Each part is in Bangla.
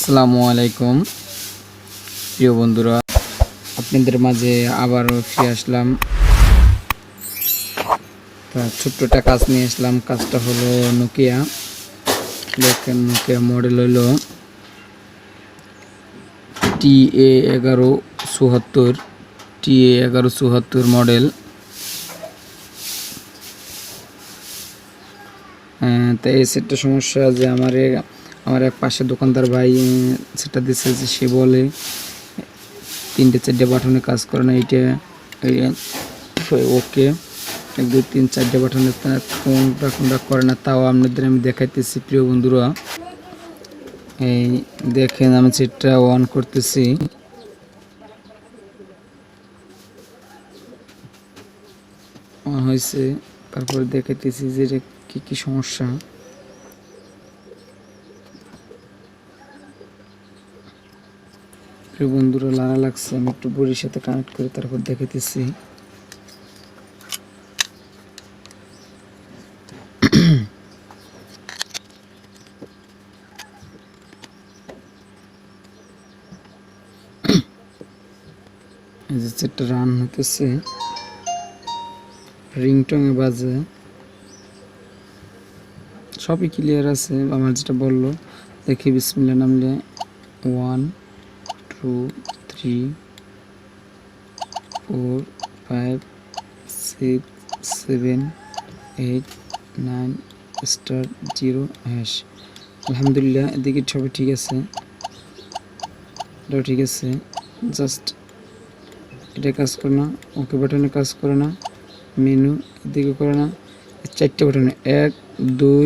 আসসালামু আলাইকুম প্রিয় বন্ধুরা, আপনাদের মাঝে আবারও ফিরে আসলাম। ছোট্ট একটা কাজ নিয়ে আসলাম। কাজটা হলো নোকিয়া। দেখেন, নোকিয়া মডেল হলো TA-1174 মডেল। তাই এই সেটটা সমস্যা যে আমার এক পাশে দোকানদার ভাই সেটা দিচ্ছে, যে সে বলে 3-4 বাটনে কাজ করে না। এইটা ওকে, 1-2-3-4 বাটনে কোনটা করে না, তাও আপনাদের আমি দেখাইতেছি প্রিয় বন্ধুরা। এই দেখেন, আমি সেটটা অন করতেছি। অন হয়েছে, তারপরে দেখাইতেছি যে এটা কি সমস্যা। প্রিয় বন্ধুরা, লাড়া লাগছে, আমি একটু বড়ির সাথে কানেক্ট করে তারপর দেখাইতেছি। এই যে সেটটা রান হতেছে, রিংটংয়ে বাজে, সবই ক্লিয়ার আছে। আমার যেটা বললো, দেখি বিসমিল্লাহ নামলে 1 2 3 4 5 6 7 8 9 *0#। আলহামদুলিল্লাহ, এদিকে সবই ঠিক আছে, এটাও ঠিক আছে। জাস্ট এটা কাজ করে না, ওকে বাটনে কাজ করে না, মেনু এদিকে করে না, 4টে বাটনে 1 2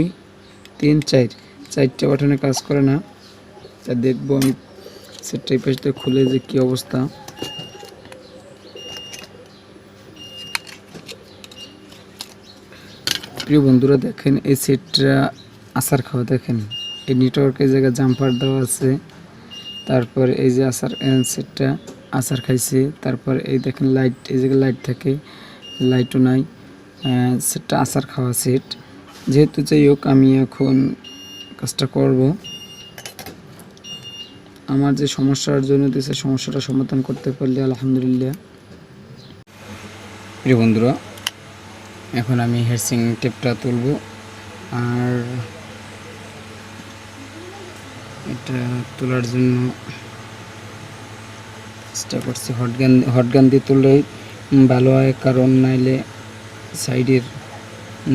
3 4 4টে বাটনে কাজ করে না। তা দেখবো আমি সেটটা এই পাশে খুলে যে কি অবস্থা। প্রিয় বন্ধুরা, দেখেন এই সেটটা আসার খাওয়া। দেখেন, এই নেটওয়ার্কের জায়গায় জাম্পার দেওয়া আছে, তারপর এই যে আসার সেটটা আসার খাইছে। তারপর এই দেখেন লাইট, এই জায়গায় লাইট থাকে, লাইটও নাই। সেটটা আসার খাওয়া সেট। যেহেতু যাই হোক, আমি এখন কাজটা করব। আমার যে সমস্যার জন্য দিয়েছে, সমস্যাটা সমাধান করতে পারলে আলহামদুলিল্লাহ। প্রিয় বন্ধুরা, এখন আমি হেডসিং টেপটা তুলব, আর এটা তোলার জন্য চেষ্টা করছি হটগান দিয়ে তুললেই ভালো হয়, কারণ নাইলে সাইডের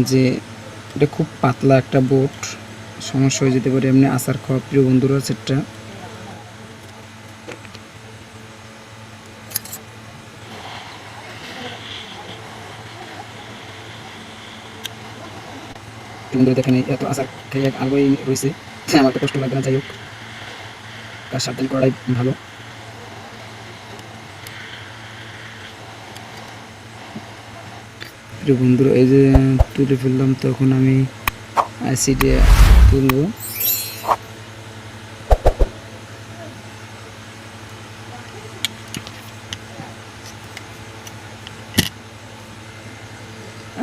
যে এটা খুব পাতলা একটা বোর্ড, সমস্যা হয়ে যেতে পারে। এমনি আসার খাওয়া প্রিয় বন্ধুরা সেটটা। বন্ধুরা দেখেন, এত আসার খেয়ে আলোই রয়েছে, আমার তো কষ্ট লাগবে না। যাই হোক, কাজ সাবধান করাই ভালো। প্রিয় বন্ধুরা, এই যে তুলে ফেললাম, তখন আমি আইসিডি তুলব।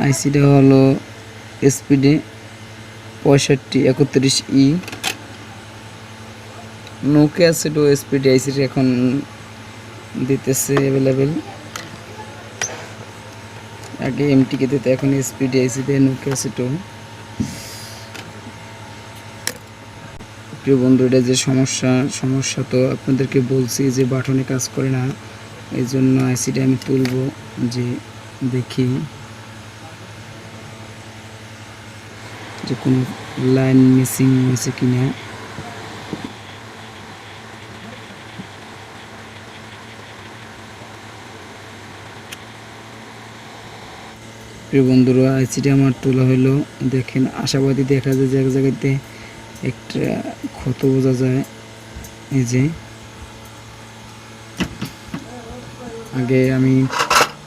আইসিডি হলো SPD 6531E। নোকিয়া সেটও SPD আইসিডি এখন দিতেছে অ্যাভেলেবেল। আগে এমটিকে দিতে, এখন SPD আইসিডি নোকিয়া সেটও। প্রিয় বন্ধু, এটা যে সমস্যা তো আপনাদেরকে বলছি যে বাটনে কাজ করে না, এই জন্য আইসিডি আমি তুলব, যে দেখি যে কোনো লাইন মিসিং হয়েছে কিনা। প্রিয় বন্ধুরা, আইসিডি আমার তোলা হলো। দেখেন, আশাবাদী দেখা যায় যে এক জায়গাতে একটা ক্ষত বোঝা যায়। এই যে আগে আমি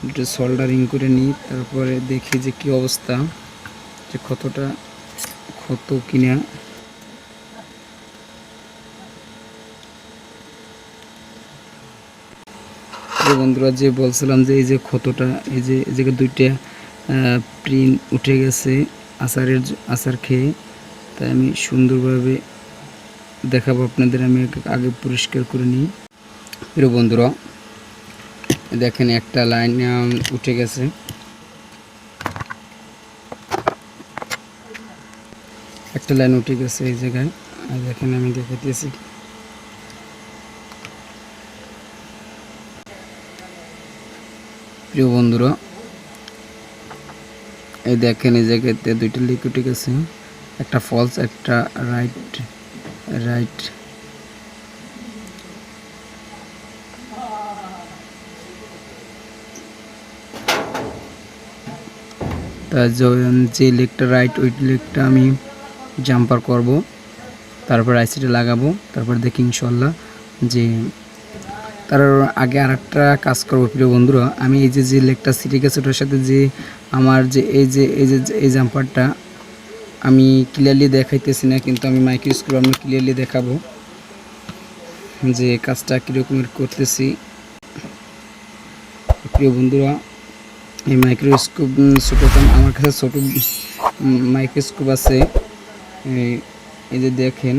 একটু সোল্ডারিং করে নিই, তারপরে দেখি যে কি অবস্থা, যে ক্ষত কিনা। বন্ধুরা, যে বলছিলাম যে এই যে ক্ষতটা, এই যে জায়গায় 2টা প্রিন্ট উঠে গেছে আচার খেয়ে, তাই আমি সুন্দরভাবে দেখাবো আপনাদের। আমি আগে পরিষ্কার করে নিই। প্রিয় বন্ধুরা দেখেন একটা লাইন উঠে গেছে, একটা লাইন উঠে গেছে এই জায়গায়। আর দেখেন আমি দেখাতেছি, প্রিয় বন্ধুরা এই দেখেন এই জায়গাতে দুইটা লিক উঠে গেছে, একটা ফলস একটা রাইট। তা যে লেগটা রাইট ওই লেগটা আমি জাম্পার করব, তারপর আইসিটা লাগাবো, তারপর দেখি ইনশাল্লাহ যে তার আগে আরেকটা কাজ করবো। প্রিয় বন্ধুরা আমি এই যে লেগটা সিটে গেছে ওটার সাথে যে আমার যে এই জাম্পারটা আমি ক্লিয়ারলি দেখাইতেছি না, কিন্তু আমি মাইক্রোস্কোপ আমি ক্লিয়ারলি দেখাবো যে কাজটা কীরকমের করতেছি। প্রিয় বন্ধুরা এই মাইক্রোস্কোপ আমার কাছে ছোটো মাইক্রোস্কোপ আছে। এই যে দেখেন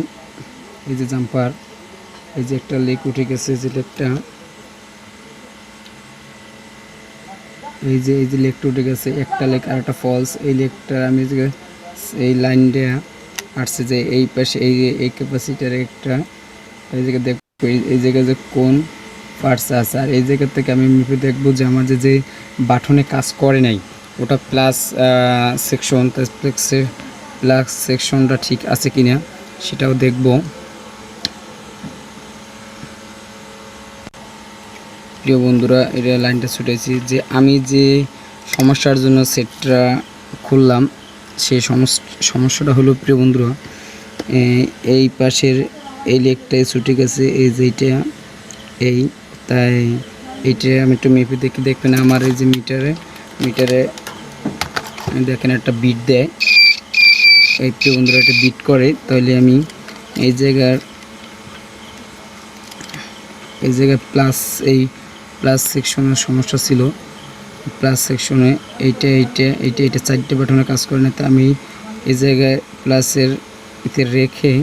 এই যে জাম্পার, এই যে একটা লেগ উঠে গেছে, যে লেগটা এই যে লেগটা উঠে গেছে, একটা লেগ আর একটা ফলস। এই লেগটা আমি এই লাইনটা আসছে যে এই পাশে এই ক্যাপাসিটার একটা এই জায়গায় দেখবো, এই জায়গায় যে কোন পার্টস আছে, আর এই জায়গা থেকে আমি মেপে দেখবো যে আমার যে বাটনে কাজ করে নাই ওটা প্লাস সেকশন, প্লাস সেকশনটা ঠিক আছে কিনা সেটাও দেখব। প্রিয় বন্ধুরা এটা লাইনটা ছুটেছি যে আমি যে সমস্যার জন্য সেটটা খুললাম, সেই সমস্যাটা হলো প্রিয় বন্ধুরা এই পাশের এই লেগটাই ছুটে গেছে, এই যেটা এই তাই এইটা আমি একটু মেপে দেখবেন আমার এই যে মিটারে দেখেন একটা বিট দেয়, এই প্রিয় বন্ধুরা একটা বিট করে, তাহলে আমি এই জায়গায় প্লাস সেকশনের সমস্যা ছিল, প্লাস সেকশনে এইটা 4টে বাটনে কাজ করে না। তো আমি এই জায়গায় প্লাসের এতে রেখে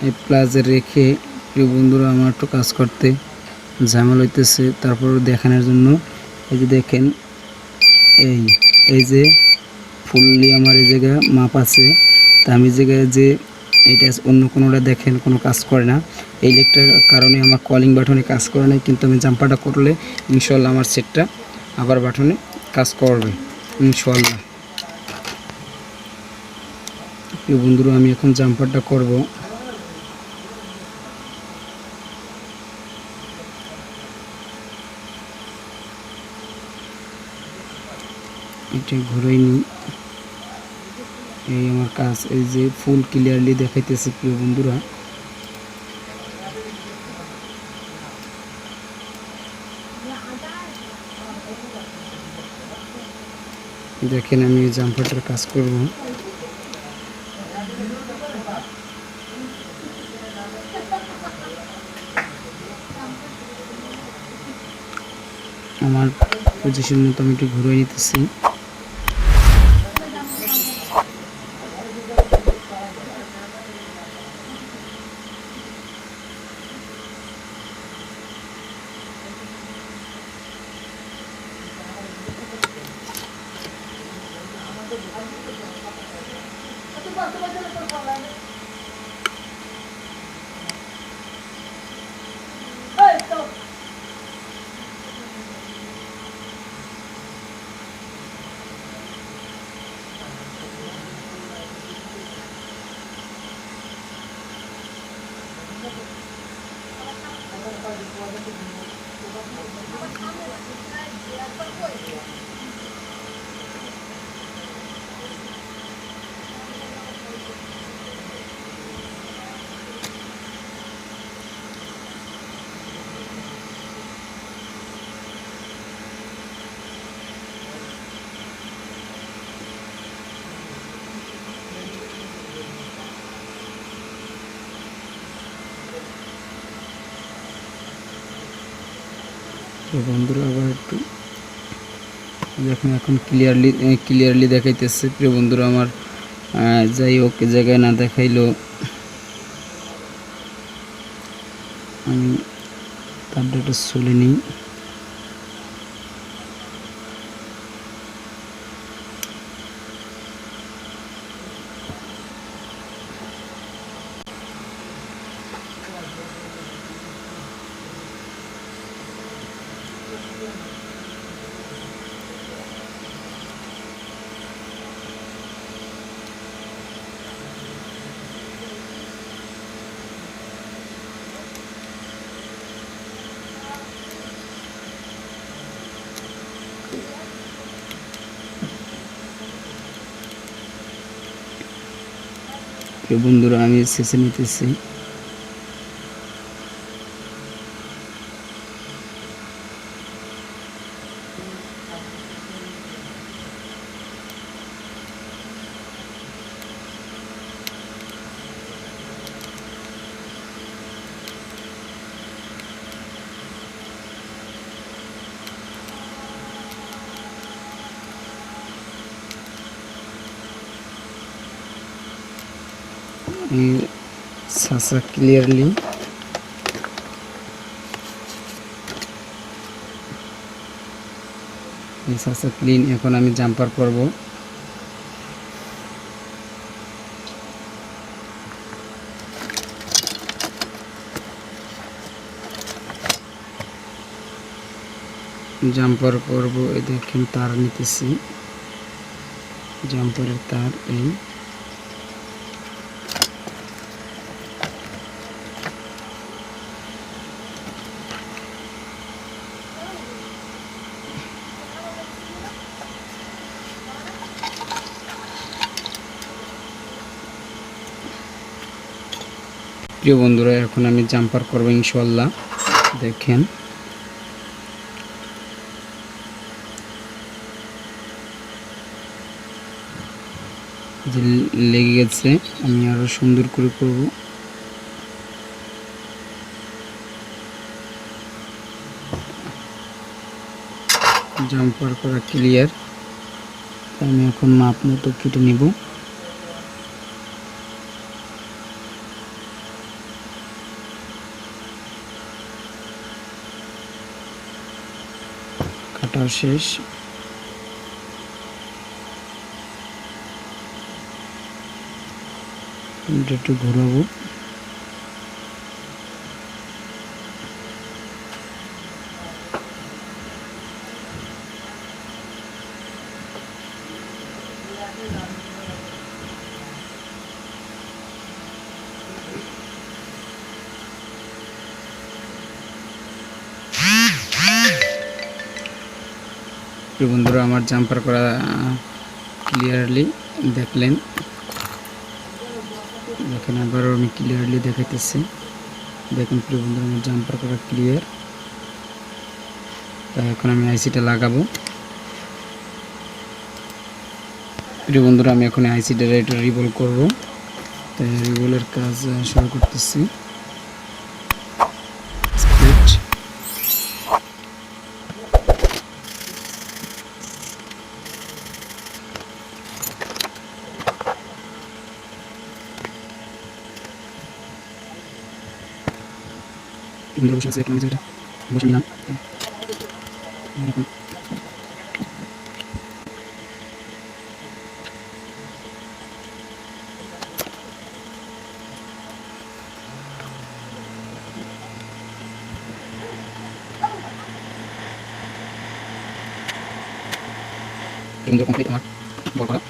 এই প্লাসে রেখে প্রিয় বন্ধুরা আমার একটু কাজ করতে ঝামেলা হইতেছে। তারপর দেখানোর জন্য এই যে দেখেন এই যে ফুললি আমার এই জায়গায় মাপ আছে, তা আমি জায়গায় যে এইটা অন্য কোনোটা দেখেন কোনো কাজ করে না, এই লেগটার কারণে আমার কলিং বাটনে কাজ করে না, কিন্তু আমি জাম্পারটা করলে ইনশাল্লাহ আমার সেটটা আবার বাটনে কাজ করবে ইনশাল্লাহ। প্রিয় বন্ধুরা আমি এখন জাম্পারটা করব। এটা ঘুরে নিই, এই আমার কাজ এই যে ফুল ক্লিয়ারলি দেখাইতেছে প্রিয় বন্ধুরা। দেখেন আমি এই জাম্পারটার কাজ করব। আমার পজিশন মতো আমি একটু ঘুরে নিতেছি। তো বন্ধুরা আবার একটু দেখুন এখন ক্লিয়ারলি দেখাইতেছে। প্রিয় বন্ধুরা আমার যাই হোক জায়গায় না দেখাইলো আমি তার ডেটা চলে নিই। বন্ধুরা আমি শেষে নিতেছি। সাসা ক্লিয়ারলি সাসা ক্লিন। এখন আমি জাম্পার করব। জাম্পার করব। এই দেখেন তার নিতেছি, জাম্পারের তার এই প্রিয় বন্ধুরা এখন আমি জাম্পার করব ইনশাআল্লাহ। দেখেন যে লেগে গেছে, আমি আরো সুন্দর করে করব। জাম্পার করা ক্লিয়ার। আমি এখন মাপ মতো কেটে নিব। কাটা শেষ। একটু ঘোরাবো। বন্ধুরা আমার জাম্পার করা ক্লিয়ারলি দেখলেন। দেখেন আবারও আমি ক্লিয়ারলি দেখাইতেছি। দেখুন প্রিয় বন্ধুরা আমার জাম্পার করা ক্লিয়ার। এখন আমি আইসিটা লাগাবো। প্রিয় বন্ধুরা আমি এখন আইসিটা এটা রিবল করব। তাই রিবলের কাজ শুরু করতেছি। বসে আছে একটু যেটা বসে নিলাম। কমপ্লিট আমার বল করা।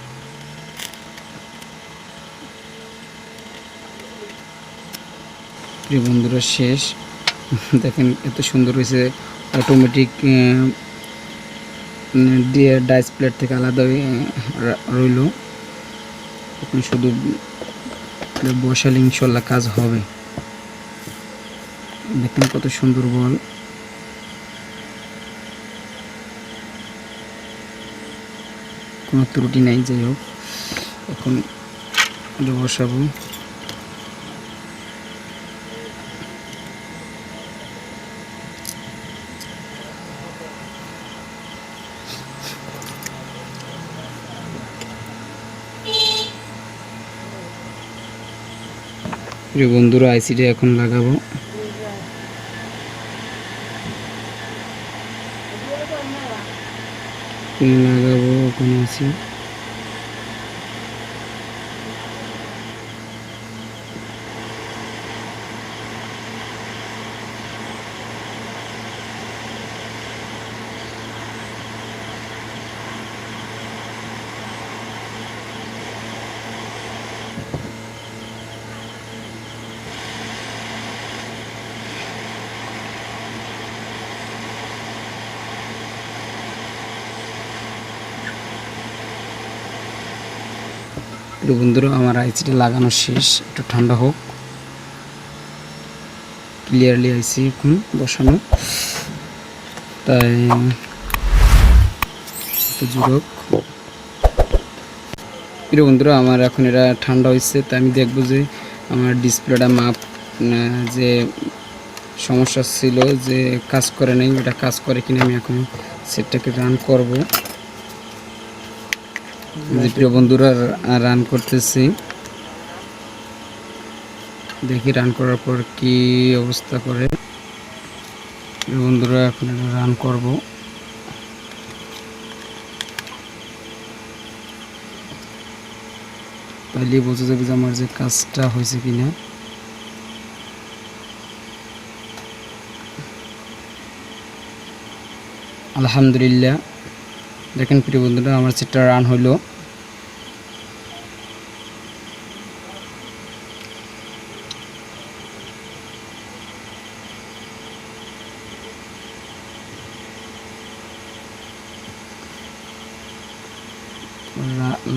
প্রিয় বন্ধুরা শেষ। দেখেন এত সুন্দর হয়েছে। অটোমেটিক দিয়ে ডাইস প্লেট থেকে আলাদা রইল। এখন শুধু বসালে ইনশাল্লাহ কাজ হবে। দেখেন কত সুন্দর বল। কোনো ত্রুটি নাই। যাই হোক এখন বসাবো। প্রিয় বন্ধুরা আইসিটি এখন লাগাবো। ওখানে আছি। প্রিয় বন্ধুরা আমার আইসিটি লাগানো শেষ, একটু ঠান্ডা হোক। ক্লিয়ারলি আইসি এখন বসানো, তাই একটু জুড়ক। প্রিয় বন্ধুরা আমার এখন এটা ঠান্ডা হয়েছে, তাই আমি দেখবো যে আমার ডিসপ্লেটা মাপ যে সমস্যা ছিল যে কাজ করে নাই, এটা কাজ করে কিনা আমি এখন সেটটাকে রান করব। যে প্রিয় বন্ধুরা রান করতেছি, দেখি রান করার পর কি অবস্থা করে। প্রিয় বন্ধুরা এখন এটা রান করব। তাহলে বোঝা যাবে যে আমার যে কাজটা হয়েছে কিনা। আলহামদুলিল্লাহ, দেখেন প্রিয় বন্ধুরা আমার সেটটা রান হলো।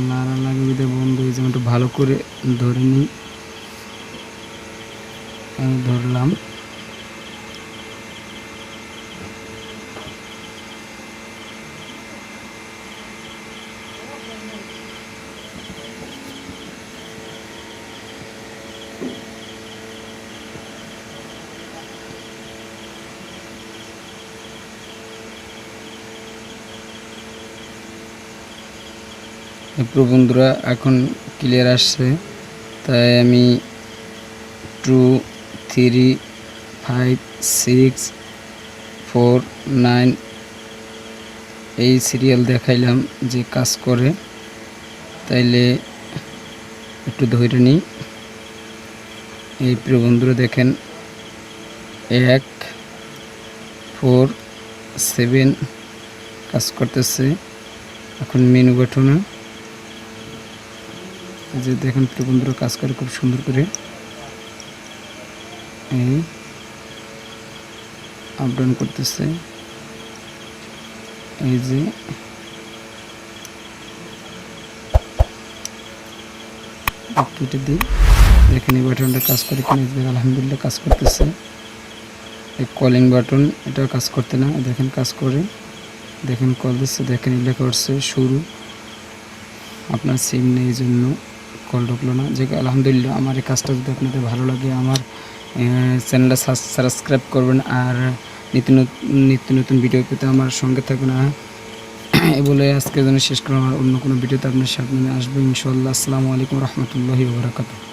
লাড়া লাগিয়ে বন্ধ হয়েছে, একটু ভালো করে ধরে নিই। আমি ধরলাম। প্রিয় বন্ধুরা এখন ক্লিয়ার আসছে, তাই আমি 2 3 5 6 4 9 এই সিরিয়াল দেখাইলাম যে কাজ করে। তাইলে একটু ধরে নিই। এই প্রিয় বন্ধুরা দেখেন 1 4 7 কাজ করতেছে। এখন মেনু বাটনে যে দেখেন প্রিয় বন্ধুরা কাজ করে খুব সুন্দর করে। আপ ডাউন করতেছে। এই যে কেটে দিই, দেখেন এই বাটনটা কাজ করে কিনা। আলহামদুলিল্লাহ কাজ করতেছে। এই কলিং বাটন এটা কাজ করতে না, দেখেন কাজ করে। দেখেন কল দিচ্ছে, দেখেন লেখা করছে শুরু, আপনার সিম নেই এই জন্য কল ঢুকলো না। যে আলহামদুলিল্লাহ আমার এই কাজটা যদি আপনাদের ভালো লাগে আমার চ্যানেলটা সাবস্ক্রাইব করবেন, আর নিত্য নতুন ভিডিও পেতে আমার সঙ্গে থাকবেন। এই বলে আজকের জন্য শেষ করলাম। অন্য কোনো ভিডিওতে আপনার সামনে আসবো ইনশাআল্লাহ। আসসালামু আলাইকুম রহমতুল্লাহি ওয়া বারাকাতুহু।